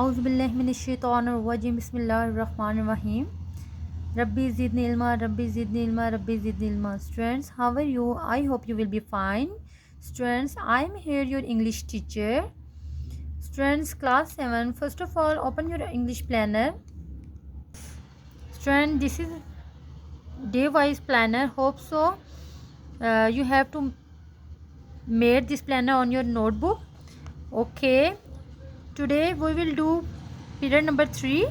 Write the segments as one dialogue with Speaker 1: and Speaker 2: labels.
Speaker 1: औज़ुबिल्लाहिमिनश्शैतानिर्रजीम बिस्मिल्लाहिर्रहमानिर्रहीम रब्बी ज़िदनी इल्मा रब्बी ज़िदनी इल्मा रब्बी ज़िदनी इल्मा Students, how are you? I hope you will be fine. Students, I am here your English teacher. Students, class 7, first of all open your English planner. Students, this is day wise planner. Hope so you have to made this planner on your notebook. Okay, today we will do period number 3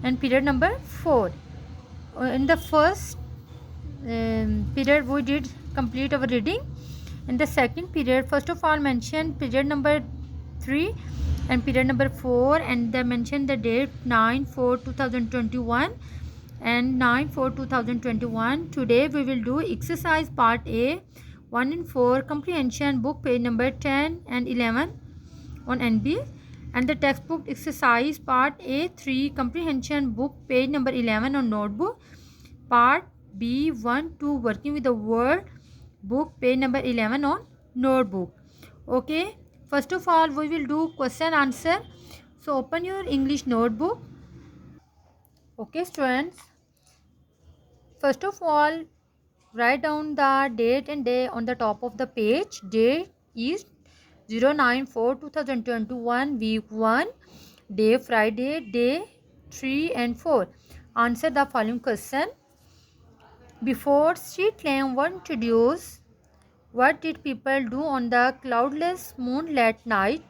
Speaker 1: and period number 4. In the first period we did complete our reading. In the second period, first of all mention period number 3 and period number 4, and they mention the date 9/4/2021 and 9/4/2021. Today we will do exercise part A 1 and 4 comprehension book page number 10 and 11 on NB, and the textbook exercise part A3 comprehension book page number 11 on notebook, part B1 2 working with the word book page number 11 on notebook. Okay, first of all we will do question answer. So open your English notebook. Okay students, first of all write down the date and day on the top of the page. Date is 09/4/2021 week 1, day Friday, day 3 and 4. Answer the following question. Before street lamp were introduced, what did people do on the cloudless moonlit night?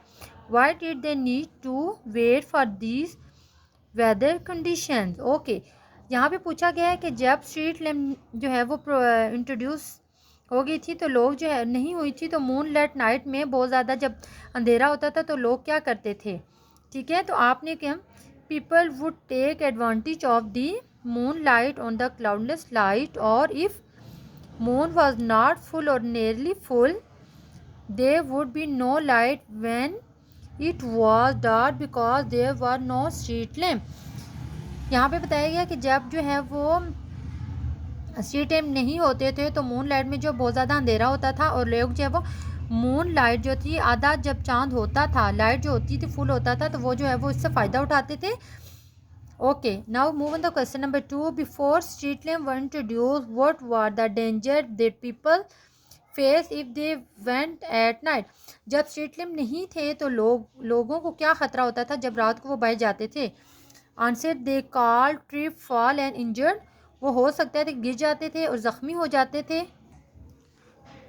Speaker 1: Why did they need to wait for these weather conditions? Okay, यहाँ पे पूछा गया है कि जब street lamp जो है वो इंट्रोड्यूस हो गई थी तो लोग जो है नहीं हुई थी, तो मून लाइट नाइट में बहुत ज़्यादा जब अंधेरा होता था तो लोग क्या करते थे. ठीक है, तो आपने क्या, people would take advantage of the moon light on the cloudless light, और if moon was not full or nearly full, there would be no light when it was dark because there were no street lamp. यहाँ पे बताया गया कि जब जो है वो स्ट्रीट लैम्प नहीं होते थे तो मून लाइट में जो बहुत ज़्यादा अंधेरा होता था, और लोग जो है वो मून लाइट जो थी आधा जब चांद होता था, लाइट जो होती थी फुल होता था, तो वो जो है वो इससे फ़ायदा उठाते थे. Okay, now move on the question number 2. Before street lamp were introduced, what were the danger that people face if they went at night? जब स्ट्रीट लैम्प नहीं थे तो लोगों को क्या ख़तरा होता था जब रात को वो बाहर जाते थे? Answer, they call trip fall and injured. वो हो सकता है कि गिर जाते थे और ज़ख्मी हो जाते थे.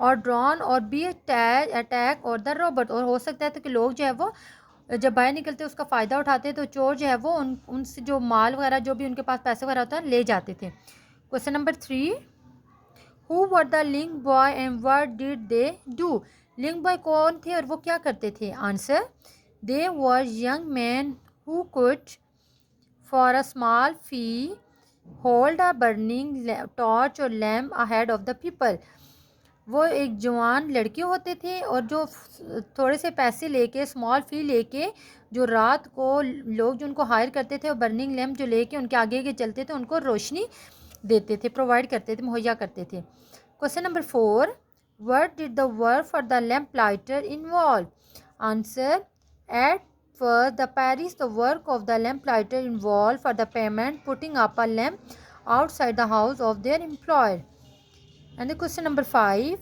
Speaker 1: और ड्रॉन और बी अटैक और द रॉबर्ट, और हो सकता है कि लोग जो है वो जब बाहर निकलते उसका फ़ायदा उठाते तो चोर जो है वो उनसे जो माल वगैरह जो भी उनके पास पैसे वगैरह होता है ले जाते थे. Question number 3. Who were the link boy and what did they do? Link boy कौन थे और वो क्या करते थे? Answer, they were young men who could for a small fee hold a burning torch or lamp ahead of the people. वो एक जवान लड़के होते थे और जो थोड़े से पैसे लेके, स्मॉल फी लेके, जो रात को लोग जो उनको हायर करते थे और बर्निंग लैम्प जो लेके उनके आगे आगे चलते थे, उनको रोशनी देते थे, प्रोवाइड करते थे, मुहैया करते थे. Question number 4. What did the work for the lamp lighter involve? Answer, at first the Paris the work of the lamp lighter involve for the payment putting up a lamp outside the house of their employer. And the question number 5.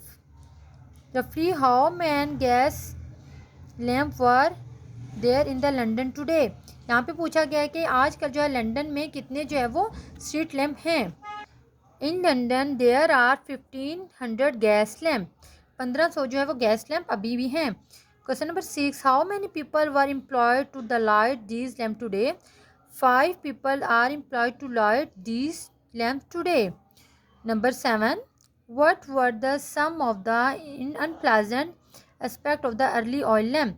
Speaker 1: Roughly how many gas lamp were there in the London today? यहाँ पे पूछा गया है कि आजकल जो है London में कितने जो है वो स्ट्रीट लैम्प हैं. In London there are 1500 gas lamp. 1500 जो है वो गैस लैम्प अभी भी हैं. Question number 6. How many people were employed to the light these lamp today? 5 people are employed to light these lamps today. Number 7. What were the some of the unpleasant aspect of the early oil lamp?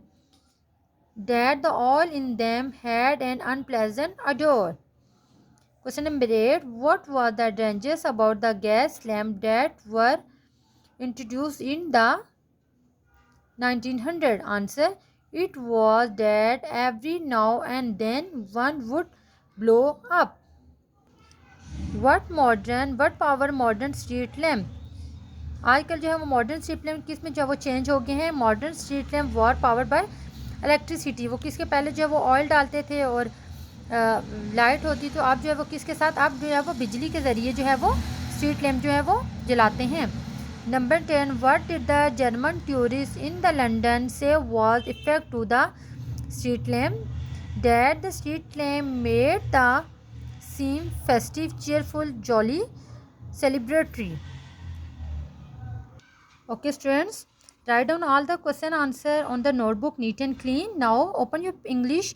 Speaker 1: That the oil in them had an unpleasant odor. Question number 8. What were the dangers about the gas lamp that were introduced in the 1900? Answer, it was that every now and then one would blow up. What power modern street lamp? आजकल जो है वो modern street lamp किस में जो है वो change हो गए हैं. Modern street lamp were powered by electricity, वो किसके पहले जो है वो ऑयल डालते थे और लाइट होती, तो अब जो है वो किसके साथ, अब जो है वो बिजली के ज़रिए जो है वो स्ट्रीट लैम्प जो है वो जलाते हैं। Number 10, what did the German tourist in the London see was effect to the street lamp, that the street lamp made the seem festive, cheerful, jolly, celebratory. Okay students, write down all the question answer on the notebook neat and clean. Now open your English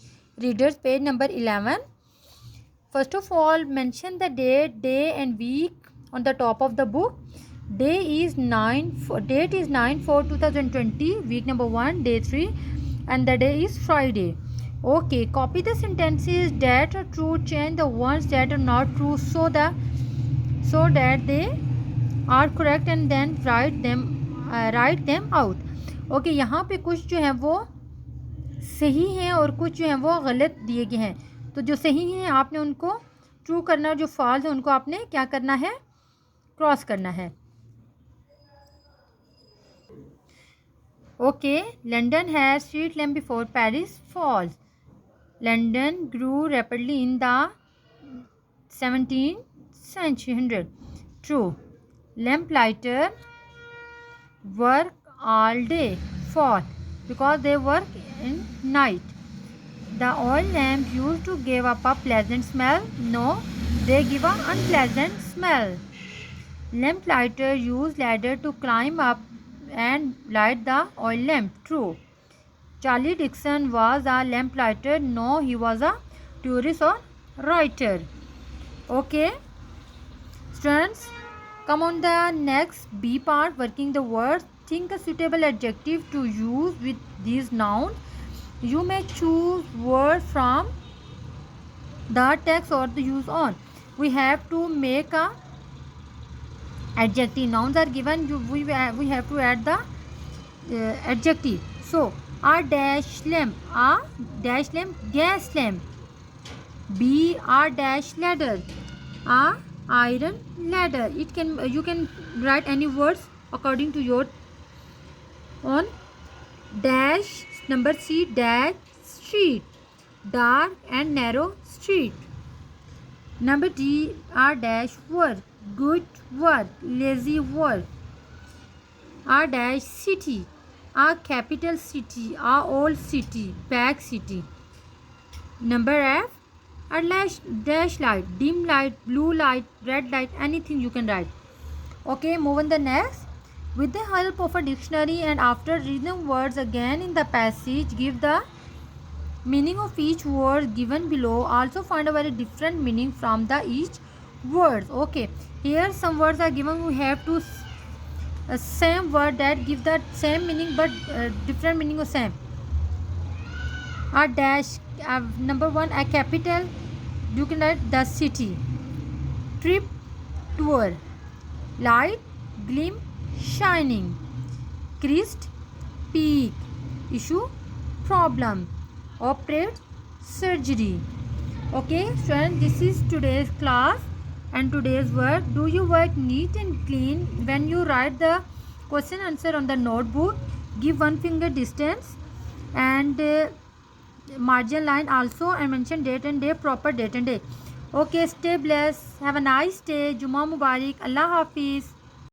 Speaker 1: readers page number 11. First of all, mention the date, day and week on the top of the book. Date is 9/4/2020, week number 1, day 3, and the day is Friday. Okay, copy the sentences that are true, change the ones that are not true so that they are correct, and then write them out. Okay, यहाँ पे कुछ जो है वो सही हैं और कुछ जो है वो गलत दिए गए हैं, तो जो सही हैं आपने उनको ट्रू करना है, जो फॉल्स है उनको आपने क्या करना है, क्रॉस करना है. Okay, London had street lamp before Paris. False. London grew rapidly in the 17th century. True. Lamplighter work all day. False. Because they work in night. The oil lamp used to give up a pleasant smell. No, they give an unpleasant smell. Lamplighter use ladder to climb up and light the oil lamp. True. Charlie Dixon was a lamplighter. No, he was a tourist or writer. Okay, students, come on the next B part, working the words. Think a suitable adjective to use with these nouns. You may choose word from the text or the use on. We have to make a adjective. Nouns are given, we have to add the adjective. So a dash lamp, gas lamp. B, a dash ladder, a iron ladder. You can write any words according to your own. Dash, number C, dash street, dark and narrow street. Number D, a dash word, good word, lazy word. A dash city, a capital city, a old city, back city. Number F, a dash light, dim light, blue light, red light, anything you can write. Okay, move on the next. With the help of a dictionary and after reading words again in the passage, give the meaning of each word given below. Also find a very different meaning from the each words. Okay, here some words are given. We have to same word that give the same meaning but different meaning of same. A dash, number 1, a capital, you can write the city. Trip, tour. Light, gleam, shining. Crest, peak. Issue, problem. Operate, surgery. Okay, students, this is today's class and today's work. Do you work neat and clean when you write the question answer on the notebook? Give one finger distance and margin line also, and mention date and day, proper date and day. Okay, stay blessed, have a nice day, Juma Mubarak, Allah Hafiz.